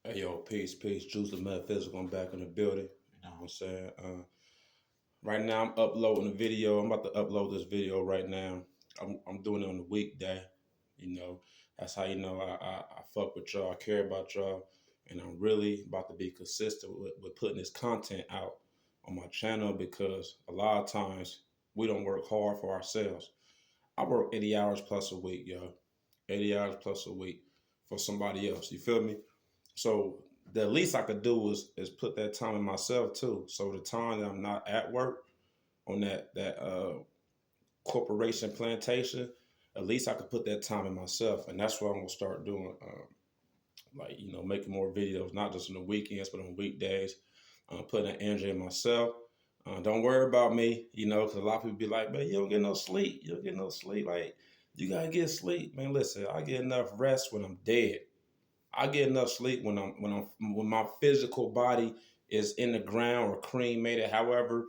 Hey yo, peace. Juice the Metaphysical. I'm back in the building. You know what I'm saying? Right now I'm uploading a video. I'm about to upload this video right now. I'm doing it on the weekday. You know, that's how you know I fuck with y'all. I care about y'all, and I'm really about to be consistent with putting this content out on my channel because a lot of times we don't work hard for ourselves. I work 80 hours plus a week, yo. 80 hours plus a week for somebody else. You feel me? So the least I could do is put that time in myself too. So the time that I'm not at work on that corporation plantation, at least I could put that time in myself, and that's what I'm gonna start doing. Like making more videos, not just on the weekends, but on weekdays. Putting that energy in myself. Don't worry about me, because a lot of people be like, "Man, you don't get no sleep. You don't get no sleep. Like, you gotta get sleep, man. Listen, I get enough rest when I'm dead. I get enough sleep when my physical body is in the ground or cremated, however,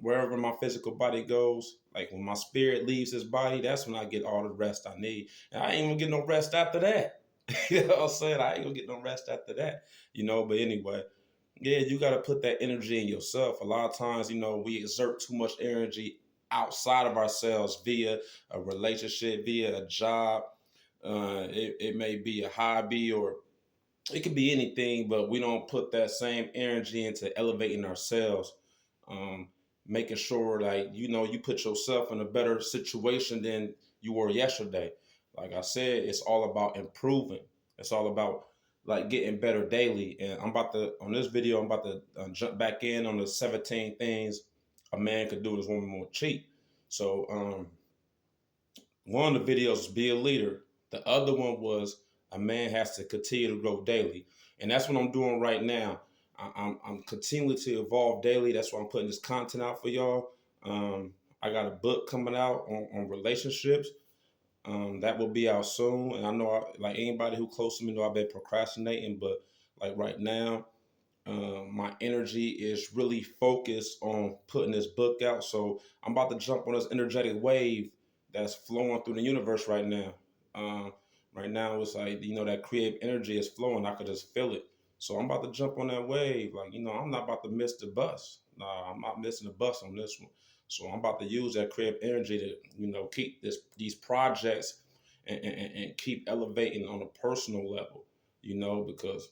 wherever my physical body goes. Like when my spirit leaves this body, that's when I get all the rest I need. And I ain't gonna get no rest after that. You know what I'm saying? I ain't gonna get no rest after that. But anyway, yeah, you gotta put that energy in yourself. A lot of times, we exert too much energy outside of ourselves via a relationship, via a job, it may be a hobby or it could be anything, but we don't put that same energy into elevating ourselves, um, making sure like you put yourself in a better situation than you were yesterday. Like I said, it's all about improving. It's all about like getting better daily. And I'm about to on this video, I'm about to jump back in on the 17 things a man could do this woman won't cheat. So one of the videos was be a leader. The other one was a man has to continue to grow daily, and that's what I'm doing right now. I'm continuing to evolve daily. That's why I'm putting this content out for y'all. I got a book coming out on relationships. That will be out soon, and I know like anybody who close to me know I've been procrastinating, but like right now, my energy is really focused on putting this book out. So I'm about to jump on this energetic wave that's flowing through the universe right now. Um, right now, it's like that creative energy is flowing. I could just feel it. So I'm about to jump on that wave. Like I'm not about to miss the bus. Nah, I'm not missing the bus on this one. So I'm about to use that creative energy to keep these projects and keep elevating on a personal level. Because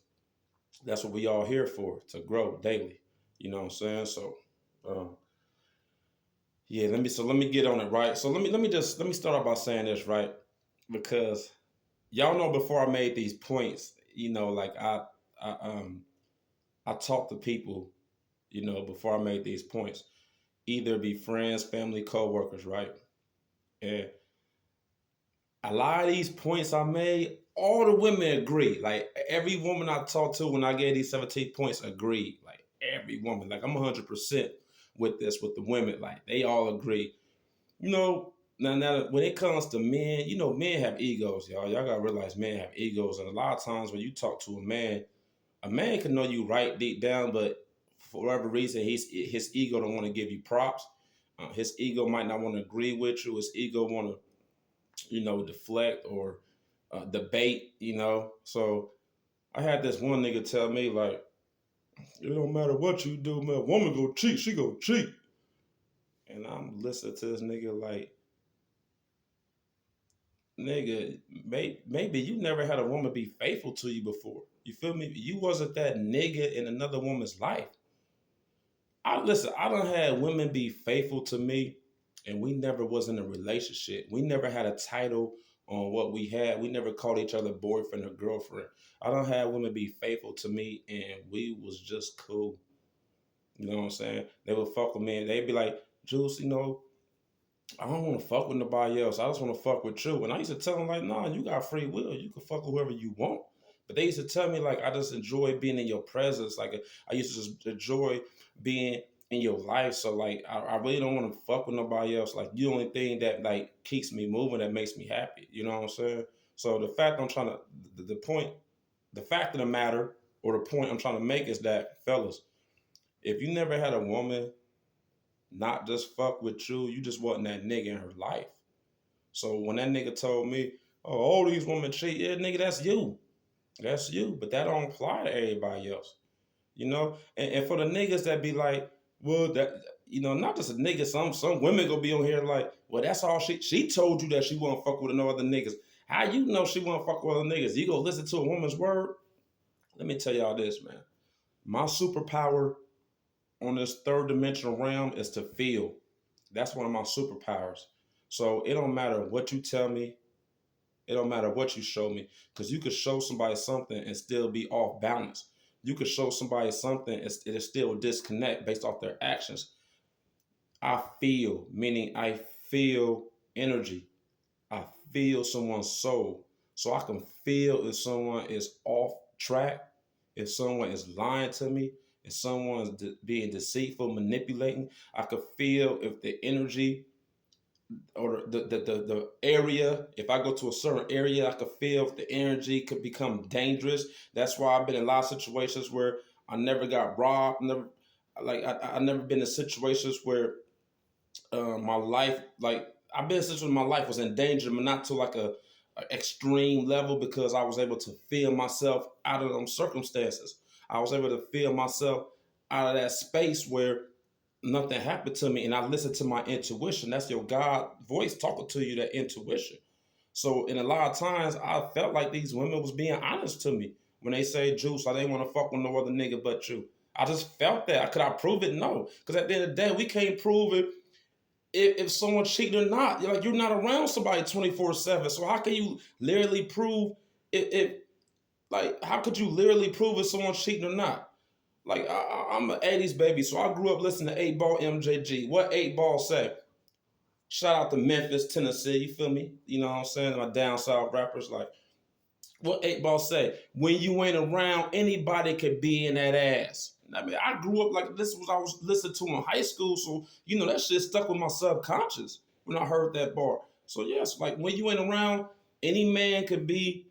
that's what we all here for, to grow daily. You know what I'm saying? So um, yeah, let me get on it, right? So let me start off by saying this, right? Because y'all know before I made these points, like I um I talk to people, before I made these points, either be friends, family, co-workers, right? And a lot of these points I made, all the women agree. Like every woman I talked to when I gave these 17 points agreed. Like every woman. Like I'm 100% with this with the women. Like they all agree. Now when it comes to men, men have egos, y'all. Y'all gotta realize men have egos, and a lot of times when you talk to a man can know you right deep down, but for whatever reason, his ego don't want to give you props. His ego might not want to agree with you. His ego want to deflect or debate. So I had this one nigga tell me like, it don't matter what you do, man. A woman go cheat, she go cheat. And I'm listening to this nigga like, nigga, maybe you never had a woman be faithful to you before. You feel me? You wasn't that nigga in another woman's life. I done had women be faithful to me, and we never was in a relationship. We never had a title on what we had. We never called each other boyfriend or girlfriend. I don't have women be faithful to me, and we was just cool. You know what I'm saying? They would fuck with me, and they'd be like, Juice, I don't want to fuck with nobody else. I just want to fuck with you. And I used to tell them like, nah, you got free will. You can fuck with whoever you want. But they used to tell me like, I just enjoy being in your presence. Like I used to just enjoy being in your life. So like, I really don't want to fuck with nobody else. Like you the only thing that like keeps me moving, that makes me happy. You know what I'm saying? So the fact I'm trying to, the point, the fact of the matter, or the point I'm trying to make is that, fellas, if you never had a woman not just fuck with you, you just wasn't that nigga in her life. So when that nigga told me, oh, all these women cheat, yeah, nigga, that's you. That's you, but that don't apply to everybody else. And for the niggas that be like, well, that not just a nigga, some women gonna be on here like, well, that's all she told you that she won't fuck with no other niggas. How you know she won't fuck with other niggas? You go listen to a woman's word? Let me tell y'all this, man. My superpower on this third dimensional realm is to feel. That's one of my superpowers. So it don't matter what you tell me, it don't matter what you show me, because you could show somebody something and still be off balance. You could show somebody something and it'll still disconnect based off their actions. I feel, meaning I feel energy. I feel someone's soul. So I can feel if someone is off track, if someone is lying to me, if someone's being deceitful, manipulating. I could feel if the energy or the area, if I go to a certain area, I could feel if the energy could become dangerous. That's why I've been in a lot of situations where I never got robbed, never like I never been in situations where my life, like I've been in situations where my life was in danger, but not to like a extreme level, because I was able to feel myself out of those circumstances. I was able to feel myself out of that space where nothing happened to me, and I listened to my intuition. That's your God voice talking to you, that intuition. So in a lot of times I felt like these women was being honest to me when they say, Juice, I didn't want to fuck with no other nigga but you. I just felt that. Could I prove it? No. Because at the end of the day, we can't prove it if someone cheated or not. You're not around somebody 24/7. So how can you literally prove if like how could you literally prove if someone's cheating or not? Like I'm an '80s baby, so I grew up listening to 8 Ball MJG. What 8 Ball say? Shout out to Memphis, Tennessee. You feel me? You know what I'm saying? My down south rappers, like what 8 Ball say? When you ain't around, anybody could be in that ass. I mean, I grew up like this was I was listening to in high school, so that shit stuck with my subconscious when I heard that bar. So yes, like when you ain't around, any man could be,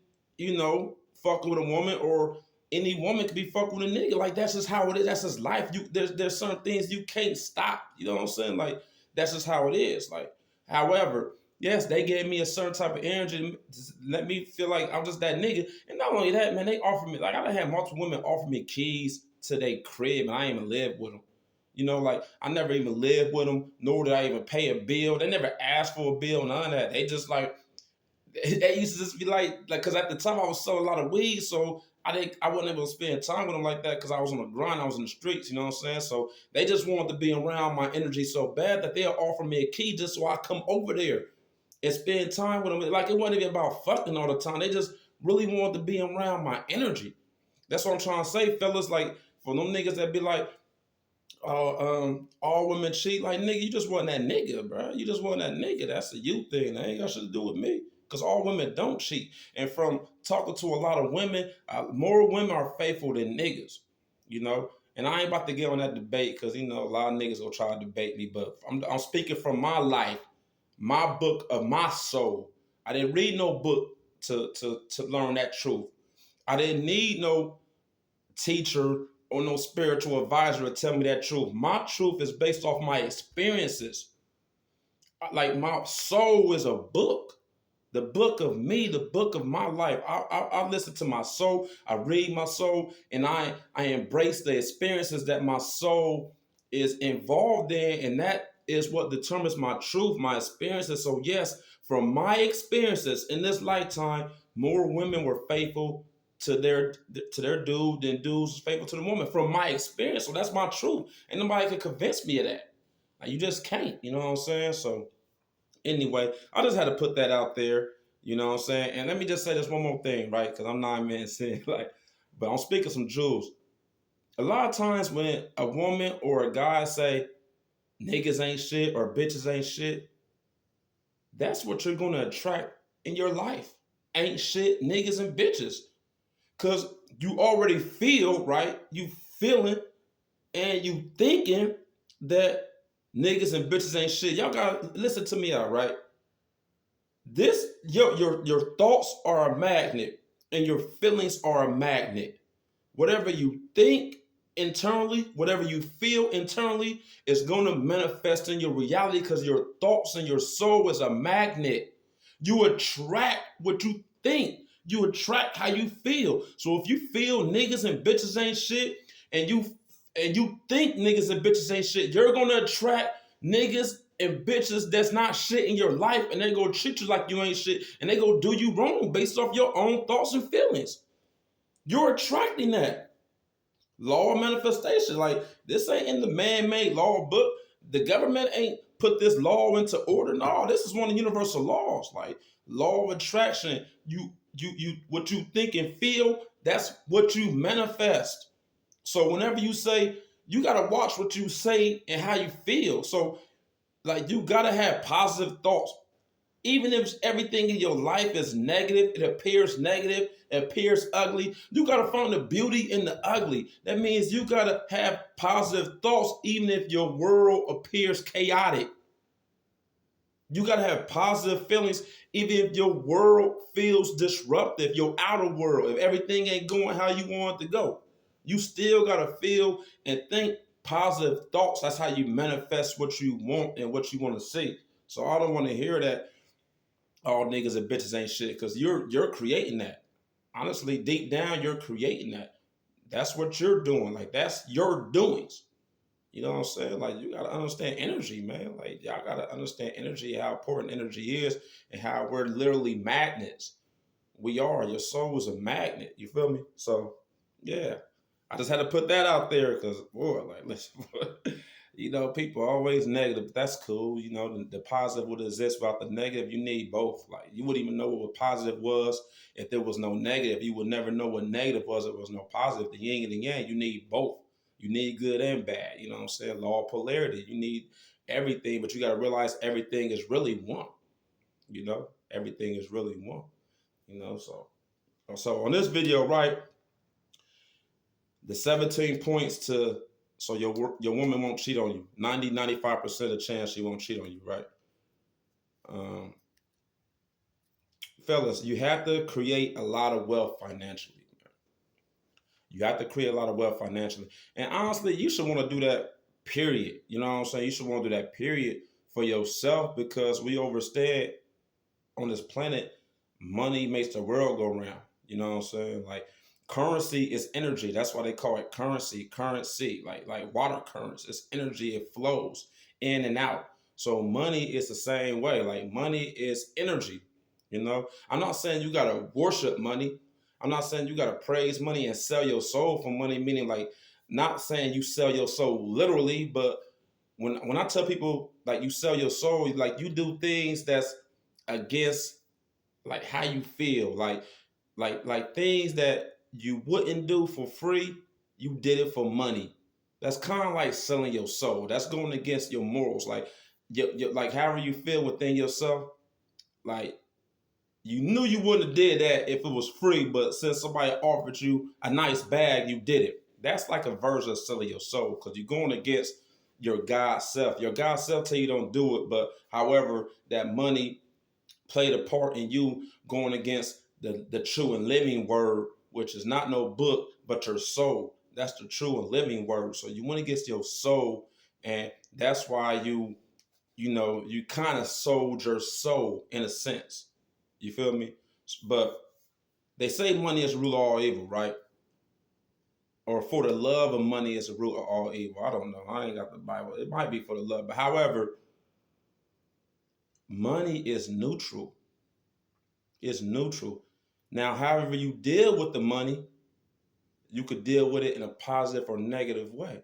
fucking with a woman, or any woman could be fucking with a nigga. Like that's just how it is. That's just life. There's certain things you can't stop. You know what I'm saying? Like that's just how it is. Like, however, yes, they gave me a certain type of energy to let me feel like I'm just that nigga. And not only that, man, they offered me, like, I done had multiple women offer me keys to their crib, and I ain't even live with them. Like, I never even lived with them, nor did I even pay a bill. They never asked for a bill, none of that. They just, like, they used to just be like, because at the time I was selling a lot of weed, so I wasn't able to spend time with them like that because I was on the grind, I was in the streets, you know what I'm saying? So they just wanted to be around my energy so bad that they'll offer me a key just so I come over there and spend time with them. Like, it wasn't even about fucking all the time. They just really wanted to be around my energy. That's what I'm trying to say, fellas. Like, for them niggas that be like, all women cheat. Like, nigga, you just wasn't that nigga, bro. You just wasn't that nigga. That's a you thing. That ain't got shit to do with me. Because all women don't cheat. And from talking to a lot of women, more women are faithful than niggas, you know? And I ain't about to get on that debate because, a lot of niggas will try to debate me. But I'm speaking from my life, my book of my soul. I didn't read no book to learn that truth. I didn't need no teacher or no spiritual advisor to tell me that truth. My truth is based off my experiences. Like, my soul is a book. The book of me, the book of my life. I listen to my soul. I read my soul, and I embrace the experiences that my soul is involved in, and that is what determines my truth, my experiences. So yes, from my experiences in this lifetime, more women were faithful to their dude than dudes faithful to the woman. From my experience, so that's my truth, and nobody can convince me of that. Like, you just can't. You know what I'm saying? So anyway, I just had to put that out there. You know what I'm saying? And let me just say this one more thing, right? Because I'm not even saying like, but I'm speaking some jewels. A lot of times when a woman or a guy say niggas ain't shit or bitches ain't shit, that's what you're gonna attract in your life. Ain't shit, niggas and bitches. Cause you already feel, right? You feeling and you thinking that niggas and bitches ain't shit. Y'all gotta listen to me out, right? This your thoughts are a magnet and your feelings are a magnet. Whatever you think internally, whatever you feel internally is going to manifest in your reality, because your thoughts and your soul is a magnet. You attract what you think. You attract how you feel. So if you feel niggas and bitches ain't shit, and you think niggas and bitches ain't shit, you're gonna attract niggas and bitches that's not shit in your life, and they gonna treat you like you ain't shit, and they gonna do you wrong based off your own thoughts and feelings. You're attracting that. Law of manifestation. Like, this ain't in the man-made law book. The government ain't put this law into order. No, this is one of the universal laws. Like, law of attraction. You what you think and feel, that's what you manifest. So whenever you say, you gotta watch what you say and how you feel. So, like, you gotta have positive thoughts. Even if everything in your life is negative, it appears negative, it appears ugly, you got to find the beauty in the ugly. That means you got to have positive thoughts, even if your world appears chaotic. You got to have positive feelings, even if your world feels disruptive, your outer world, if everything ain't going how you want it to go. You still got to feel and think positive thoughts. That's how you manifest what you want and what you want to see. So I don't want to hear that all niggas and bitches ain't shit, because you're creating that. Honestly, deep down, you're creating that. That's what you're doing. Like, that's your doings. You know what I'm saying? Like, you gotta understand energy, man. Like, y'all gotta understand energy, how important energy is, and how we're literally magnets. We are. Your soul is a magnet. You feel me? So, yeah. I just had to put that out there because, boy, like, listen, people are always negative, but that's cool. The positive would exist without the negative. You need both. Like, you wouldn't even know what positive was if there was no negative. You would never know what negative was if there was no positive. The yin and the yang, you need both. You need good and bad. You know what I'm saying? Law of polarity. You need everything, but you got to realize everything is really one. Everything is really one. So on this video, right, the 17 points so your woman won't cheat on you. 95% of chance she won't cheat on you, right? Fellas, you have to create a lot of wealth financially. You have to create a lot of wealth financially. And honestly, you should want to do that, period. You know what I'm saying? You should want to do that, period, for yourself, because we overstand on this planet, money makes the world go round. You know what I'm saying? Like, currency is energy. That's why they call it currency. Like water currents. It's energy. It flows in and out. So money is the same way. Like, money is energy. I'm not saying you gotta worship money. I'm not saying you gotta praise money and sell your soul for money. Meaning, like, not saying you sell your soul literally, but when I tell people, like, you sell your soul, like, you do things that's against, like, how you feel, like things that you wouldn't do for free, you did it for money. That's kind of like selling your soul. That's going against your morals. Like, like, however you feel within yourself, like, you knew you wouldn't have did that if it was free, but since somebody offered you a nice bag, you did it. That's like a version of selling your soul, because you're going against your God self. Your God self tell you don't do it, but however, that money played a part in you going against the true and living word, which is not no book, but your soul. That's the true and living word. So you went against your soul, and that's why you kind of sold your soul in a sense. You feel me? But they say money is the root of all evil, right? Or for the love of money is the root of all evil. I don't know. I ain't got the Bible. It might be for the love. But however, money is neutral. It's neutral. Now, however you deal with the money, you could deal with it in a positive or negative way,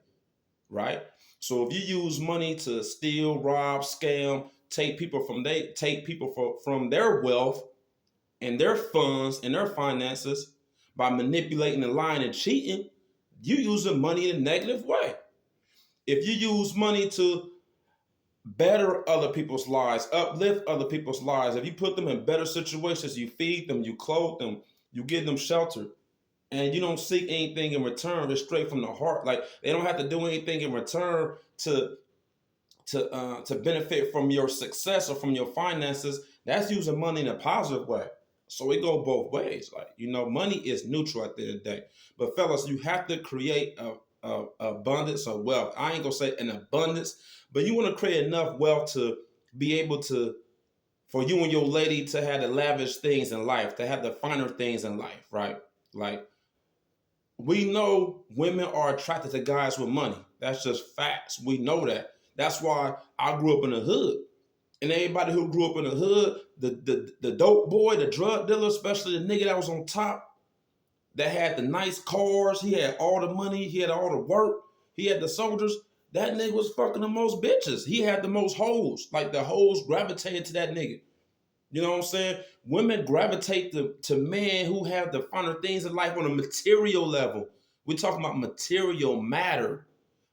right? So if you use money to steal, rob, scam, take people from their wealth and their funds and their finances by manipulating and lying and cheating, you using money in a negative way. If you use money to better other people's lives, uplift other people's lives, if you put them in better situations, you feed them, you clothe them, you give them shelter, and you don't seek anything in return, it's straight from the heart. Like, they don't have to do anything in return to benefit from your success or from your finances. That's using money in a positive way. So it go both ways. Like, money is neutral at the end of the day. But fellas, you have to create a abundance of wealth. I ain't gonna say an abundance, but you want to create enough wealth to be able to for you and your lady to have the lavish things in life, to have the finer things in life, right? Like, we know women are attracted to guys with money. That's just facts. We know that. That's why I grew up in the hood. And everybody who grew up in the hood, the dope boy, the drug dealer, especially the nigga that was on top, that had the nice cars, he had all the money, he had all the work, he had the soldiers. That nigga was fucking the most bitches. He had the most hoes. Like the hoes gravitated to that nigga. You know what I'm saying? Women gravitate to men who have the finer things in life on a material level. We're talking about material matter.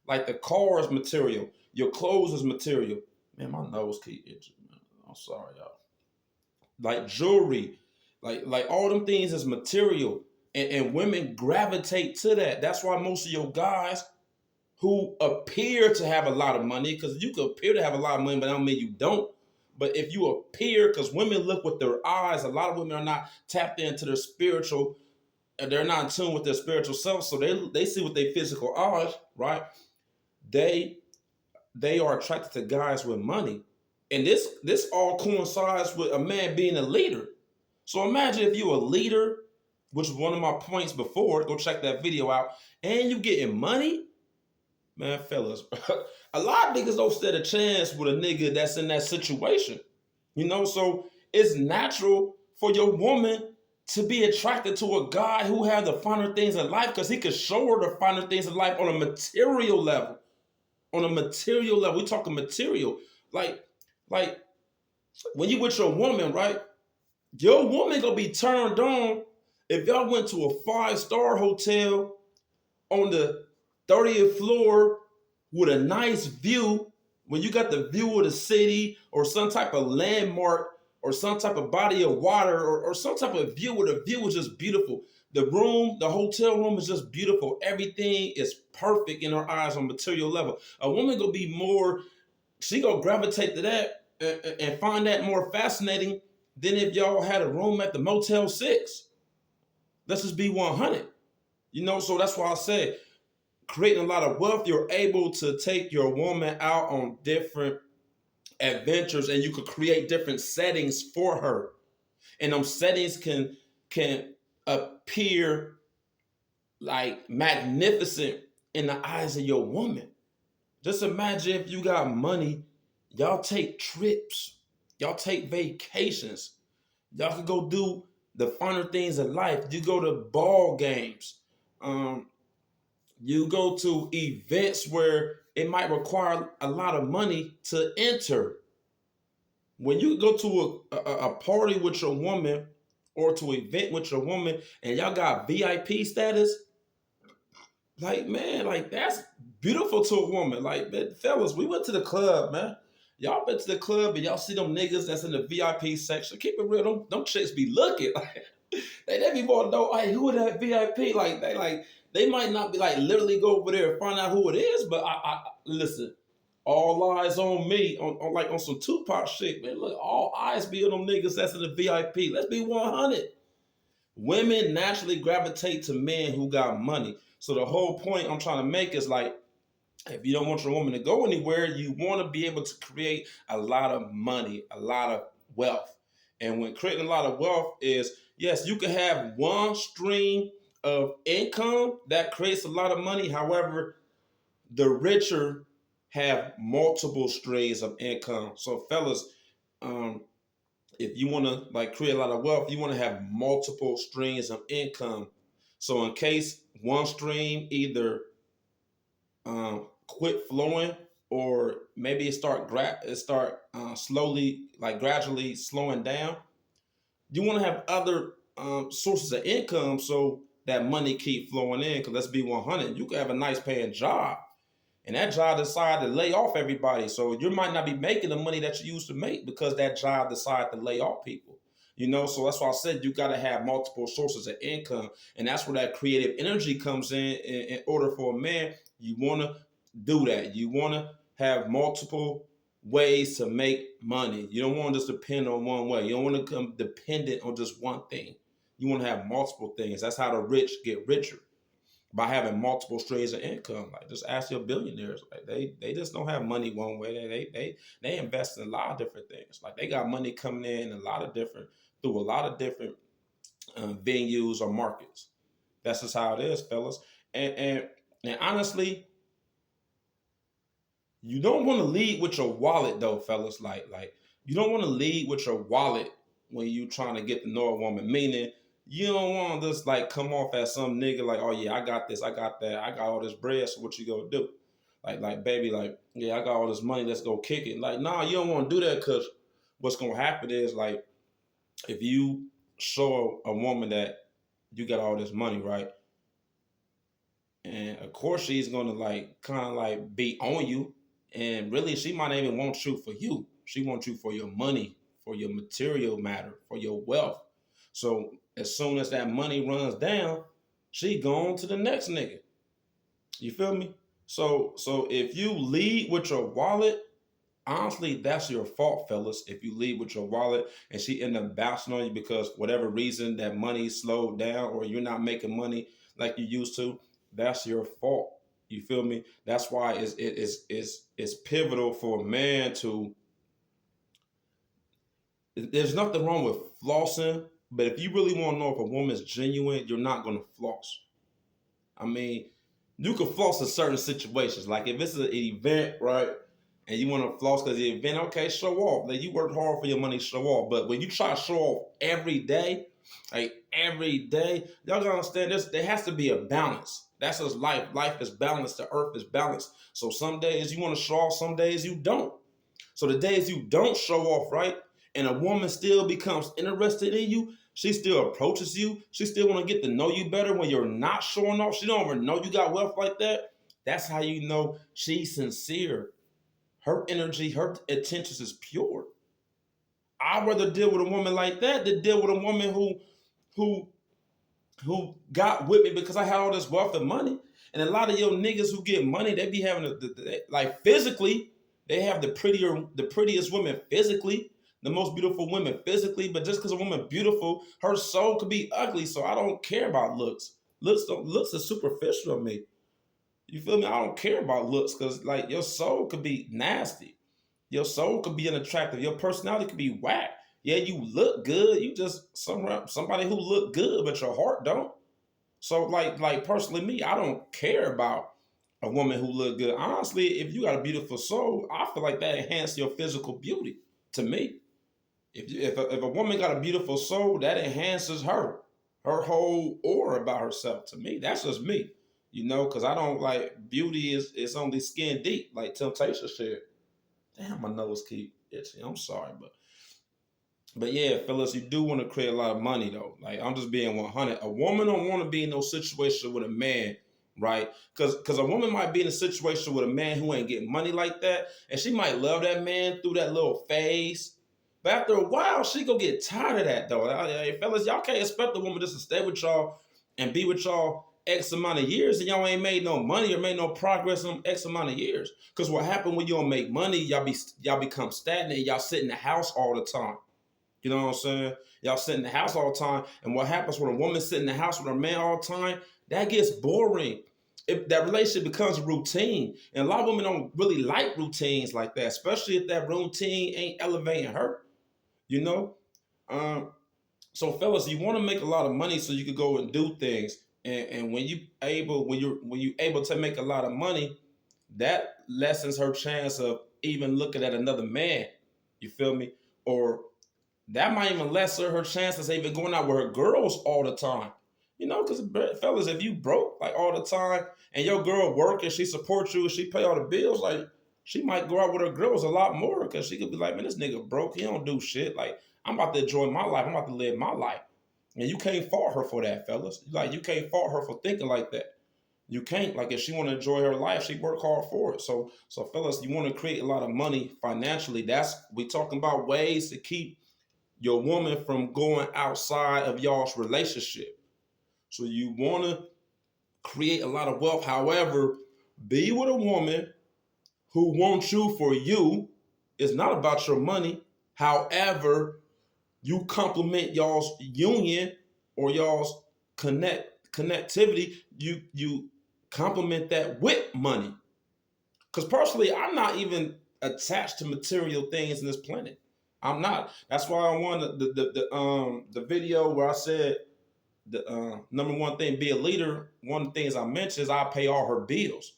Like the car is material. Your clothes is material. Man, my nose keep itching, man. I'm sorry, y'all. Like jewelry, like all them things is material. And women gravitate to that. That's why most of your guys who appear to have a lot of money, because you could appear to have a lot of money, but I don't mean you don't. But if you appear, because women look with their eyes, a lot of women are not tapped into their spiritual, and they're not in tune with their spiritual self, so they see with their physical eyes, right? They they are attracted to guys with money, and this all coincides with a man being a leader. So imagine if you're a leader, which was one of my points before. Go check that video out, and you getting money. Man, fellas, a lot of niggas don't stand a chance with a nigga that's in that situation. You know, so it's natural for your woman to be attracted to a guy who has the finer things in life because he can show her the finer things in life on a material level. On a material level, we talking material. Like, like when you with your woman, right? Your woman gonna be turned on if y'all went to a 5-star hotel on the 30th floor with a nice view, when you got the view of the city or some type of landmark or some type of body of water or some type of view where the view is just beautiful. The room, the hotel room is just beautiful. Everything is perfect in her eyes on material level. A woman gonna be more, she gonna gravitate to that and find that more fascinating than if y'all had a room at the Motel 6. Let's just be 100. You know, so that's why I said creating a lot of wealth, you're able to take your woman out on different adventures and you could create different settings for her. And them settings can appear like magnificent in the eyes of your woman. Just imagine if you got money, y'all take trips, y'all take vacations, y'all could go do the finer things in life. You go to ball games. You go to events where it might require a lot of money to enter. When you go to a party with your woman or to an event with your woman and y'all got VIP status, like, man, like that's beautiful to a woman. Like, man, fellas, we went to the club, man. Y'all been to the club and y'all see them niggas that's in the VIP section. Keep it real, them chicks be looking. They be want to know, hey, who that VIP? They might not be like literally go over there and find out who it is, but I listen, all eyes on me on like on some Tupac shit, man. Look, all eyes be on them niggas that's in the VIP. Let's be 100. Women naturally gravitate to men who got money. So the whole point I'm trying to make is like, if you don't want your woman to go anywhere, you want to be able to create a lot of money, a lot of wealth. And when creating a lot of wealth is, yes, you can have one stream of income that creates a lot of money. However, the richer have multiple streams of income. So fellas, um, if you want to like create a lot of wealth, you want to have multiple streams of income. So in case one stream either quit flowing or maybe it start slowly, like gradually slowing down, you want to have other sources of income so that money keep flowing in. Because let's be 100, you could have a nice paying job and that job decided to lay off everybody. So you might not be making the money that you used to make because that job decided to lay off people. You know, so that's why I said you got to have multiple sources of income. And that's where that creative energy comes in order for a man. You want to do that. You want to have multiple ways to make money. You don't want to just depend on one way. You don't want to become dependent on just one thing. You want to have multiple things. That's how the rich get richer. by having multiple streams of income. Like just ask your billionaires. Like they just don't have money one way. They invest in a lot of different things. Like they got money coming in a lot of different through a lot of different venues or markets. That's just how it is, fellas. And honestly, you don't want to lead with your wallet though, fellas. Like you don't want to lead with your wallet when you trying to get to know a woman. Meaning you don't want to just like come off as some nigga like, oh yeah, I got this, I got that, I got all this bread. So what you gonna do? Like baby, like yeah, I got all this money. Let's go kick it. Like nah, you don't want to do that because what's gonna happen is like if you show a woman that you got all this money, right? And of course she's gonna like kind of like be on you. And really she might not even want you for you. She wants you for your money, for your material matter, for your wealth. So as soon as that money runs down, she gone to the next nigga. You feel me? So if you lead with your wallet, honestly, that's your fault, fellas. If you leave with your wallet and she end up bouncing on you because whatever reason that money slowed down or you're not making money like you used to, that's your fault. You feel me? That's why it's pivotal for a man to. There's nothing wrong with flossing, but if you really want to know if a woman's genuine, you're not gonna floss. I mean, you can floss in certain situations. Like if it's an event, right? And you want to floss because the event, okay, show off. Like you work hard for your money, show off. But when you try to show off every day, like every day, y'all gotta understand this. There has to be a balance. That's just life. Life is balanced. The earth is balanced. So some days you want to show off, some days you don't. So the days you don't show off, right, and a woman still becomes interested in you, she still approaches you, she still want to get to know you better when you're not showing off. She don't even know you got wealth like that. That's how you know she's sincere. Her energy, her intentions is pure. I'd rather deal with a woman like that than deal with a woman who who got with me because I had all this wealth and money. And a lot of your niggas who get money, they be having like physically, they have the prettiest women physically, the most beautiful women physically. But just because a woman beautiful, her soul could be ugly. So I don't care about looks. Looks are superficial to me. You feel me? I don't care about looks because like your soul could be nasty. Your soul could be unattractive. Your personality could be whack. Yeah, you look good. You just somebody who look good, but your heart don't. So like personally me, I don't care about a woman who look good. Honestly, if you got a beautiful soul, I feel like that enhances your physical beauty. To me, if a woman got a beautiful soul, that enhances her whole aura about herself. To me, that's just me. Because I don't like beauty is only skin deep, like Temptation said. Damn, my nose keep itching. I'm sorry, but yeah, fellas, you do want to create a lot of money though. Like I'm just being 100. A woman don't want to be in no situation with a man, right? Because a woman might be in a situation with a man who ain't getting money like that, and she might love that man through that little phase. But after a while, she gonna get tired of that though. Fellas, y'all can't expect a woman just to stay with y'all and be with y'all X amount of years and y'all ain't made no money or made no progress in X amount of years. Because what happened when you don't make money, y'all become stagnant. Y'all sit in the house all the time. You know what I'm saying? Y'all sit in the house all the time. And what happens when a woman sit in the house with her man all the time? That gets boring. That relationship becomes a routine. And a lot of women don't really like routines like that, especially if that routine ain't elevating her. You know? Um, so fellas, you want to make a lot of money so you could go and do things. And when you able to make a lot of money, that lessens her chance of even looking at another man. You feel me? Or that might even lessen her chances of even going out with her girls all the time. Because fellas, if you broke like all the time and your girl work and she supports you and she pay all the bills, like she might go out with her girls a lot more because she could be like, man, this nigga broke. He don't do shit. Like I'm about to enjoy my life. I'm about to live my life. And you can't fault her for that, fellas. Like you can't fault her for thinking like that. You can't. Like if she want to enjoy her life, she work hard for it. So fellas, you want to create a lot of money financially. We talking about ways to keep your woman from going outside of y'all's relationship. So you want to create a lot of wealth. However, be with a woman who wants you for you. It's not about your money. However, you complement y'all's union or y'all's connectivity, you complement that with money. Because personally, I'm not even attached to material things in this planet. I'm not. That's why I wanted the video where I said the number one thing, be a leader. One of the things I mentioned is I pay all her bills.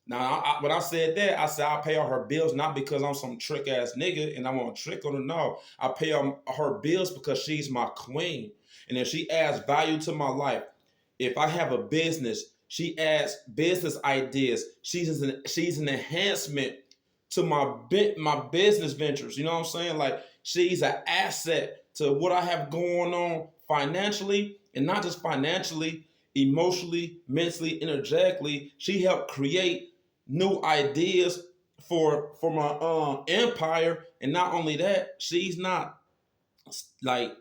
Now, when I said that, I said I pay all her bills not because I'm some trick ass nigga and I want to trick on her. No, I pay her bills because she's my queen, and if she adds value to my life, if I have a business, she adds business ideas. She's an enhancement to my business ventures. You know what I'm saying? Like she's an asset to what I have going on financially, and not just financially, emotionally, mentally, energetically. She helped create new ideas for my empire, and not only that, she's not like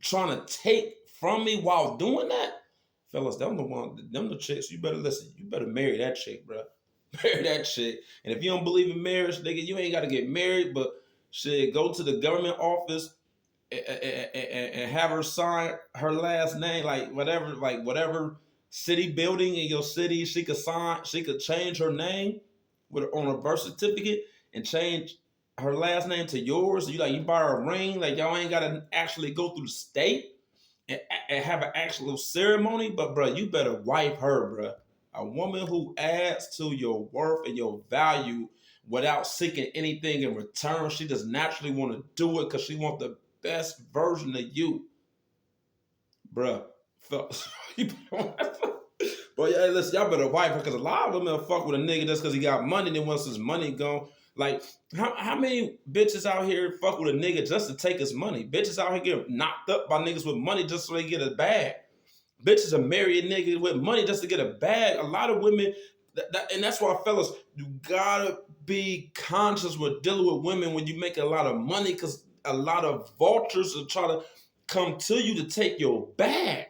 trying to take from me while doing that. Fellas, them the chicks. You better listen. You better marry that chick, bro. Marry that chick. And if you don't believe in marriage, nigga, you ain't got to get married, but shit, go to the government office and have her sign her last name, like whatever city building in your city, she could change her name on a birth certificate and change her last name to yours. You buy her a ring, like y'all ain't gotta actually go through the state and have an actual ceremony. But bro, you better wife her, bro. A woman who adds to your worth and your value without seeking anything in return. She just naturally want to do it because she want the best version of you, bruh. But yeah, listen, y'all better wife her because a lot of women fuck with a nigga just because he got money. Then once his money gone, like how many bitches out here fuck with a nigga just to take his money? Bitches out here get knocked up by niggas with money just so they get a bag. Bitches are marry a nigga with money just to get a bag. A lot of women, and that's why, fellas, you gotta be conscious with dealing with women when you make a lot of money, because a lot of vultures will try to come to you to take your bag.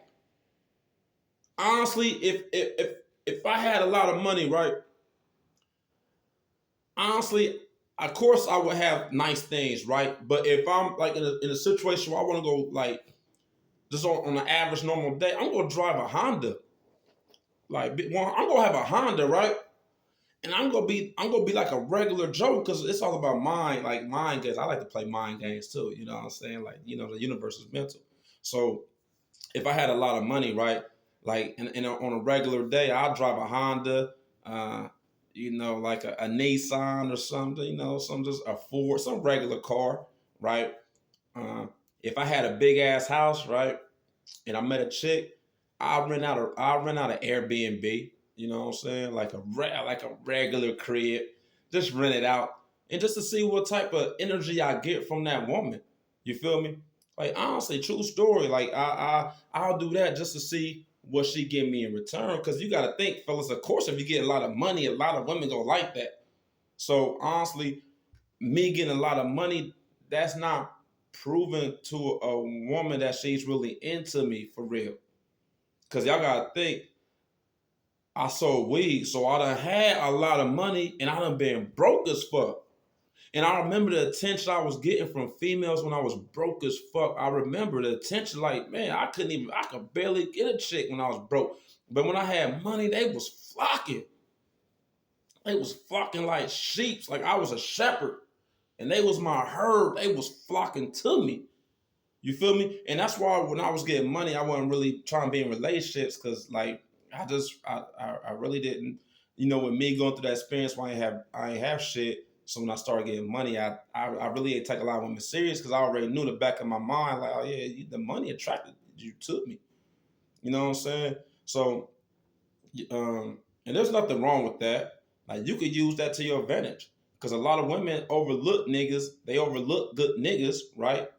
Honestly, if I had a lot of money, right? Honestly, of course I would have nice things, right? But if I'm like in a situation where I want to go like just on an average normal day, I'm gonna drive a Honda. Like, well, I'm gonna have a Honda, right? And I'm gonna be like a regular Joe because it's all about mind games. I like to play mind games too. You know what I'm saying? Like, the universe is mental. So if I had a lot of money, right? Like, on a regular day, I'll drive a Honda, like a Nissan or something. Some just a Ford, some regular car, right? Uh, if I had a big ass house, right, and I met a chick, I'll rent out an Airbnb. You know what I'm saying? Like a regular crib, just rent it out, and just to see what type of energy I get from that woman. You feel me? Like honestly, true story. Like I'll do that just to see what she give me in return. Because you got to think, fellas. Of course, if you get a lot of money, a lot of women gonna like that. So honestly, me getting a lot of money, that's not proven to a woman that she's really into me for real. Cause y'all gotta think, I sold weed, so I done had a lot of money and I done been broke as fuck. And I remember the attention I was getting from females when I was broke as fuck. I remember the attention, like, man, I could barely get a chick when I was broke. But when I had money, they was flocking. They was flocking like sheep. Like I was a shepherd. And they was my herd. They was flocking to me. You feel me? And that's why when I was getting money, I wasn't really trying to be in relationships because like I really didn't, with me going through that experience where I ain't have shit. So when I started getting money, I really didn't take a lot of women serious because I already knew the back of my mind, like, oh yeah, the money attracted you to me. You know what I'm saying? So and there's nothing wrong with that. Like you could use that to your advantage. Because a lot of women overlook niggas, they overlook good niggas, right?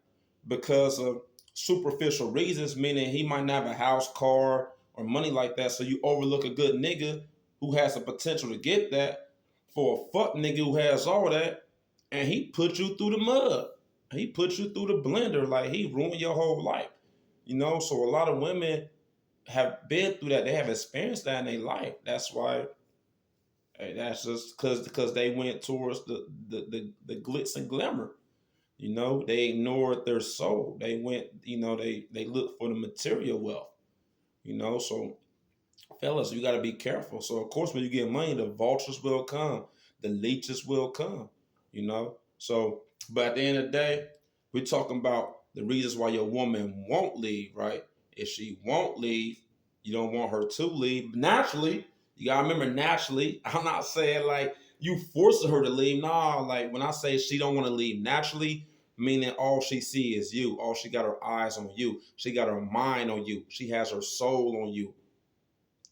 Because of superficial reasons, meaning he might not have a house, car, or money like that. So you overlook a good nigga who has the potential to get that for a fuck nigga who has all that, and he put you through the mud. He put you through the blender, like he ruined your whole life. So a lot of women have been through that. They have experienced that in their life. That's why. Hey, that's just because they went towards the glitz and glamour. They ignored their soul. They went, they looked for the material wealth. So fellas, you got to be careful. So of course, when you get money, the vultures will come, the leeches will come, So, but at the end of the day, we're talking about the reasons why your woman won't leave, right? If she won't leave, you don't want her to leave. Naturally, you gotta remember naturally. I'm not saying like you forcing her to leave. Nah, like when I say she don't want to leave naturally, meaning all she see is you. All she got her eyes on you. She got her mind on you. She has her soul on you.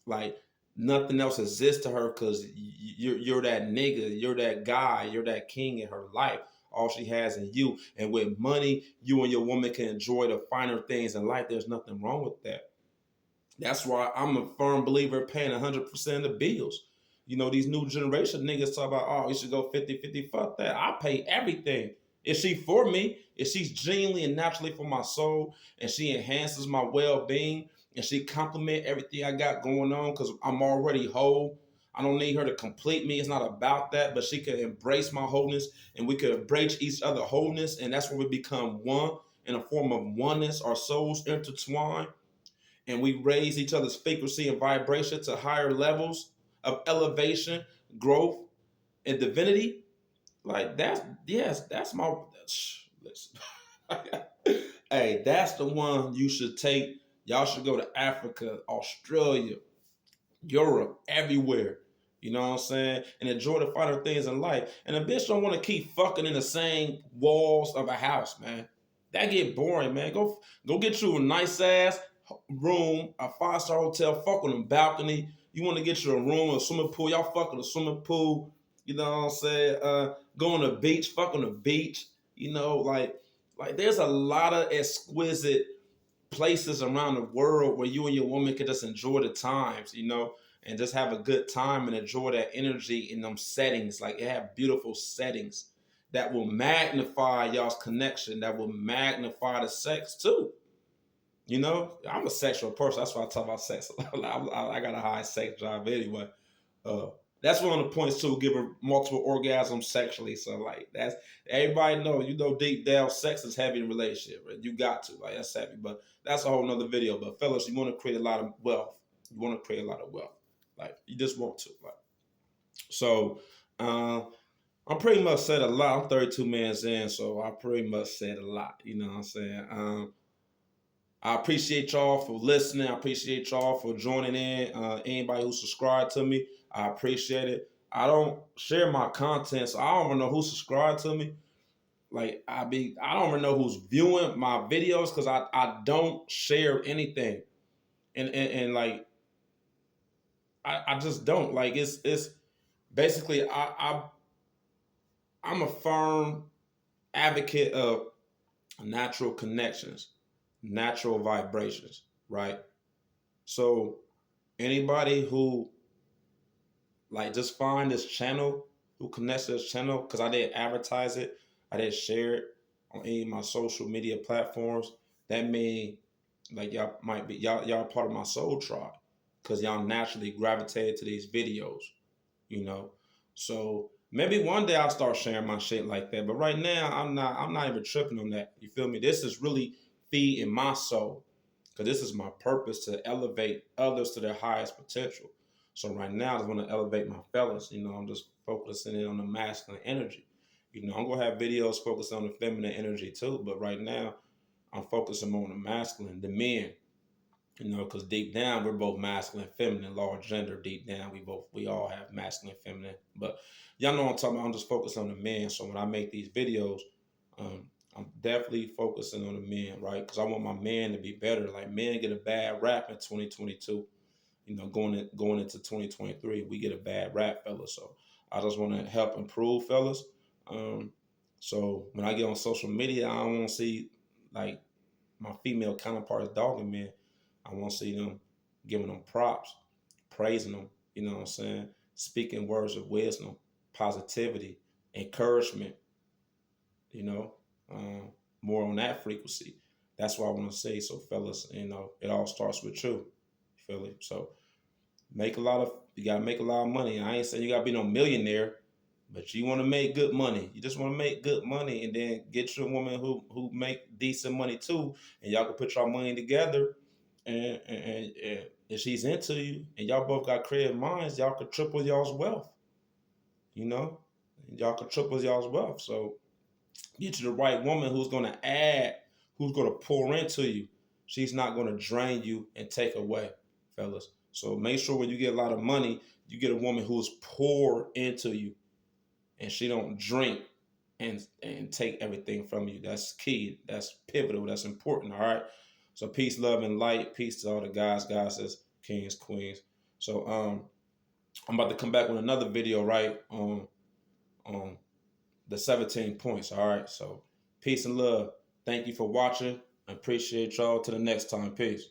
Like nothing else exists to her because you're that nigga, you're that guy, you're that king in her life. All she has in you. And with money, you and your woman can enjoy the finer things in life. There's nothing wrong with that. That's why I'm a firm believer paying 100% of the bills. These new generation niggas talk about, oh, you should go 50-50. Fuck that. I pay everything. If she for me, if she's genuinely and naturally for my soul, and she enhances my well-being, and she complement everything I got going on, because I'm already whole. I don't need her to complete me. It's not about that, but she can embrace my wholeness, and we can embrace each other wholeness, and that's when we become one in a form of oneness. Our souls intertwine and we raise each other's frequency and vibration to higher levels of elevation, growth, and divinity. Like that's yes, that's my listen. Hey, that's the one you should take. Y'all should go to Africa, Australia, Europe, everywhere. You know what I'm saying? And enjoy the finer things in life. And a bitch don't want to keep fucking in the same walls of a house, man. That get boring, man. Go get you a nice ass room, a 5-star hotel, fuck on a balcony. You want to get you a room, a swimming pool, y'all fuck on a swimming pool. You know what I'm saying? Go on the beach, fuck on the beach. Like there's a lot of exquisite places around the world where you and your woman can just enjoy the times, and just have a good time and enjoy that energy in them settings. Like it have beautiful settings that will magnify y'all's connection, that will magnify the sex too. I'm a sexual person. That's why I talk about sex. I got a high sex drive anyway. Uh, that's one of the points too. Give her multiple orgasms sexually. So like that's everybody know. Deep down, sex is heavy in a relationship. Right? You got to like that's heavy. But that's a whole nother video. But fellas, you want to create a lot of wealth. You want to create a lot of wealth. Like you just want to. Like so. I'm pretty much said a lot. I'm 32 minutes in, so I pretty much said a lot. You know what I'm saying? I appreciate y'all for listening. I appreciate y'all for joining in. Anybody who subscribed to me, I appreciate it. I don't share my content, so I don't even know who subscribed to me. Like I don't even know who's viewing my videos because I don't share anything, and like I just don't like it's basically I'm a firm advocate of natural connections, natural vibrations, right? So anybody who like just find this channel, who connects to this channel, because I didn't advertise it, I didn't share it on any of my social media platforms. That mean like y'all might be y'all part of my soul tribe because y'all naturally gravitated to these videos, you know. So maybe one day I'll start sharing my shit like that. But right now I'm not even tripping on that. You feel me? This is really feeding my soul. Because this is my purpose to elevate others to their highest potential. So right now I just want to elevate my fellas. I'm just focusing in on the masculine energy. I'm gonna have videos focused on the feminine energy too, but right now I'm focusing on the masculine, the men, because deep down we're both masculine and feminine, large gender. Deep down we all have masculine and feminine. But y'all know what I'm talking about. I'm just focused on the men. So when I make these videos, um, I'm definitely focusing on the men, right? Because I want my men to be better. Like men get a bad rap in 2022. Going into 2023, we get a bad rap, fellas. So I just want to help improve, fellas. So when I get on social media, I don't want to see like my female counterparts dogging men. I want to see them giving them props, praising them, you know what I'm saying? Speaking words of wisdom, positivity, encouragement, you know, more on that frequency. That's what I want to say. So, fellas, it all starts with you, feel it? So, you got to make a lot of money. I ain't saying you got to be no millionaire, but you want to make good money. You just want to make good money and then get you a woman who make decent money too, and y'all can put your money together and if she's into you and y'all both got creative minds, y'all could triple y'all's wealth. You know, y'all could triple y'all's wealth. So get you the right woman who's gonna add, who's gonna pour into you. She's not gonna drain you and take away, fellas. So make sure when you get a lot of money, you get a woman who's pour into you, and she don't drink and take everything from you. That's key. That's pivotal. That's important. All right. So peace, love, and light. Peace to all the guys, goddesses, kings, queens. So I'm about to come back with another video, right? On the 17 points. All right. So peace and love. Thank you for watching. I appreciate y'all. Till the next time. Peace.